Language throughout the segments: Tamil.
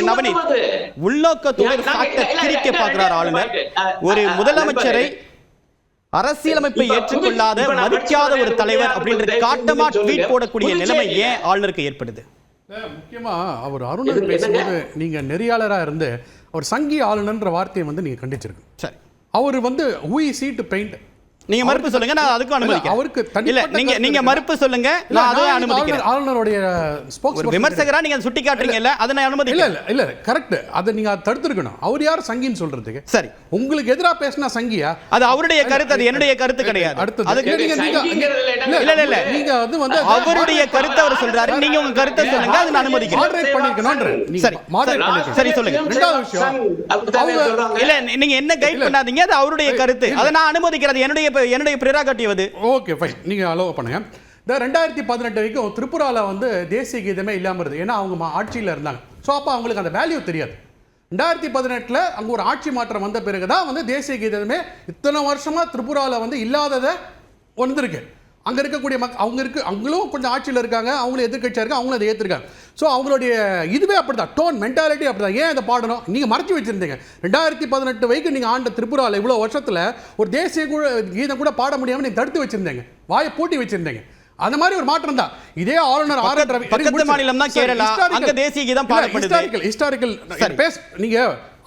திரு நவநீத், உள்நோக்கத்தோடு சாட்டை திரிக்க பார்க்கிறார் ஆளுநர். ஒரு முதலமைச்சரை அரசியலமைப்பை ஏற்றுக்கொள்ளாத மதிக்காத ஒரு தலைவர் அப்படின்ற காட்டமா ட்வீட் போடக்கூடிய நிலைமை ஏன் ஆளுநருக்கு ஏற்படுது? முக்கியமா அவர் அருணன் பேசும்போது நீங்க நெறியாளரா இருந்து அவர் சங்கி ஆளுநர்ன்ற வார்த்தையை நீங்க கண்டிச்சிருக்கு. சரி, அவர் who is he to paint? நீங்க மறுப்பு சொல்லுங்க, நான் அதுக்கு அனுமதிக்கிறேன். அவருக்கு இல்ல, நீங்க மறுப்பு சொல்லுங்க, நான் அதை அனுமதிக்கிறேன். ஆளுநருடைய ஸ்போக்ஸ்பர்சன் விமர்சகரா நீங்க சுட்டி காட்டுறீங்கல்ல, அதை நான் அனுமதிக்கிறேன். இல்ல கரெக்ட், அதை நீங்க தடுத்துக்கணும். அவர் யார் சங்கின்னு சொல்றதுக்கு? சரி, உங்களுக்கு எதிராக பேசினா சங்கியா? அது அவருடைய கருத்து, அது என்னுடைய கருத்து கிடையாது. அடுத்தது நீங்க அவருடைய கருத்தை அவர் சொல்றாரு, நீங்க உங்க கருத்தை சொல்லுங்க, அதை நான் அனுமதிக்கிறேன். மாடரேட் பண்ணிக்கணும். சரி, மாடரேட் பண்ணிக்கணும். சரி, சொல்லுங்க. ரெண்டாவது விஷயம், இல்ல நீங்க என்ன கைட் பண்ணாதீங்க, அது அவருடைய கருத்து, அதை நான் அனுமதிக்கிறது. என்னுடைய பிரெரோகேட்டிவ் அது. ஓகே ஃபைன், நீங்க அலோவ் பண்ணுங்க. இந்த 2018 வரைக்கும் திரிபுரால தேசிய கீதமே இல்லாம இருந்தது. ஏன்னா அவங்க ஆட்சியில் இருந்தாங்க. ஸோ அப்போ அவங்களுக்கு அந்த வேல்யூ தெரியாது. 2018 அங்க ஒரு ஆட்சி மாற்றம் வந்த பிறகுதான் தேசிய கீதமே இத்தனை வருஷமா திரிபுரால இல்லாததை வந்திருக்கு. அங்க இருக்கக்கூடிய அவங்களும் கொஞ்சம் ஆட்சியில் இருக்காங்க, அவங்களும் எதிர்கட்சியா இருக்காங்க, அவங்களும் அதை ஏற்றிருக்காங்க. ஸோ அவங்களுடைய இதுவே அப்படிதான், டோன் மென்டாலிட்டி அப்படிதான். ஏன் இதை பாடணும்? நீங்க மறைச்சு வச்சிருந்தீங்க. 2018 வரைக்கும் நீங்க ஆண்ட திரிபுரால இவ்வளவு வருஷத்துல ஒரு தேசிய கீதம் கூட பாட முடியாம நீங்க தடுத்து வச்சிருந்தீங்க, வாயை பூட்டி வச்சிருந்தீங்க. அந்த மாதிரி ஒரு மாற்றம் தான். இதே ஆளுநர் பக்கத்து மாநிலம் தான் கேரளா, அங்க தேசிய கீதம் பாடப்படுது. ஹிஸ்டாரிக்கல் நீங்க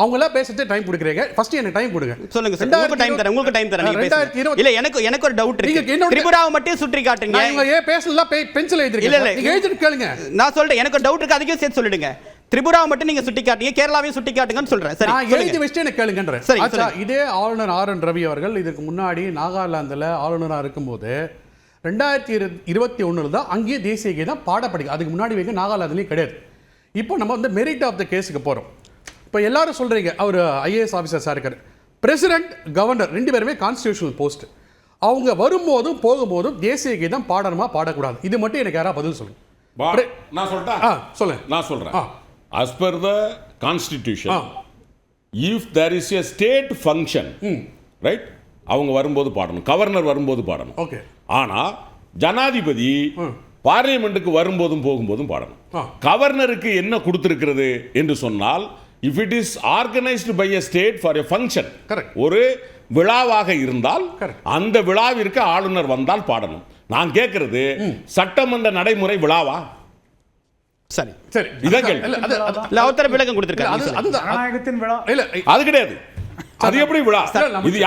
அவங்கள பேசிட்டு டைம் கொடுக்குறீங்க. ஃபர்ஸ்ட் எனக்கு டைம் கொடுங்க. சொல்லுங்க சார், உங்களுக்கு டைம் தரேன், உங்களுக்கு டைம் தரேன். நீங்க பேசுங்க. இல்ல எனக்கு ஒரு டவுட் இருக்கு. திரிபுராவை மட்டும் சுற்றி காட்டுங்க. நீங்க ஏன் பேசல பென்சில் எழுதிருக்கீங்க? இல்ல நீங்க எழுதிட்டு கேளுங்க. நான் சொல்றேன், எனக்கு ஒரு டவுட் இருக்கு, அதுக்கு சேர்த்து சொல்லிடுங்க. திரிபுராவை மட்டும் நீங்க சுட்டி காட்டுங்க, கேரளாவையும் சுட்டி காட்டுங்கன்னு சொல்றேன். சரி, நான் எழுதி வச்சிட்டு எனக்கு கேளுங்கன்றேன். சரி, இதே ஆளுநர் ஆர்.என். ரவி அவர்கள் இதுக்கு முன்னாடி நாகாலாந்துல ஆளுநரா இருக்கும்போது 2021 தான் அங்கேயே தேசிய கீதம் பாடப்படுது. அதுக்கு முன்னாடி வைக்க நாகாலாந்துலேயும் கிடையாது. இப்போ நம்ம மெரிட் ஆஃப் த கேஸுக்கு போகிறோம். இப்போ எல்லாரும் சொல்கிறீங்க அவர் ஐஏஎஸ் ஆஃபீஸர்ஸாக இருக்கார். பிரசிடென்ட் கவர்னர் 2 பேருமே கான்ஸ்டிடியூஷனல் போஸ்ட். அவங்க வரும்போதும் போகும்போதும் தேசிய கீதம் பாடணுமா பாடக்கூடாது? இது மட்டும் எனக்கு யாராவது பதில் சொல்லுங்க. நான் சொல்லிட்டேன். சொல்லுங்க. நான் சொல்கிறேன். as per the constitution, if there is a state function, right, அவங்க வரும்போது பாடணும், கவர்னர் வரும்போது பாடணும். ஓகே. ஆனா ஜனாதிபதி பார்லிமெண்ட்டுக்கு வரும்போதும் போகும்போதும் பாடணும். கவர்னருக்கு என்ன கொடுத்திருக்கிறது என்று சொன்னால், if it is organized by a state for a function, ஒரு விழாவாக இருந்தால் அந்த விழாவிற்கு ஆளுநர் வந்தால் பாடணும். நான் கேட்கிறது சட்டமன்ற நடைமுறை விழாவா? சரி சரி, இதான் கேள்வி. இல்ல அவத்தர விளக்கம் கொடுத்திருக்காரு. அது கிடையாது. அது எப்படி விழா? இது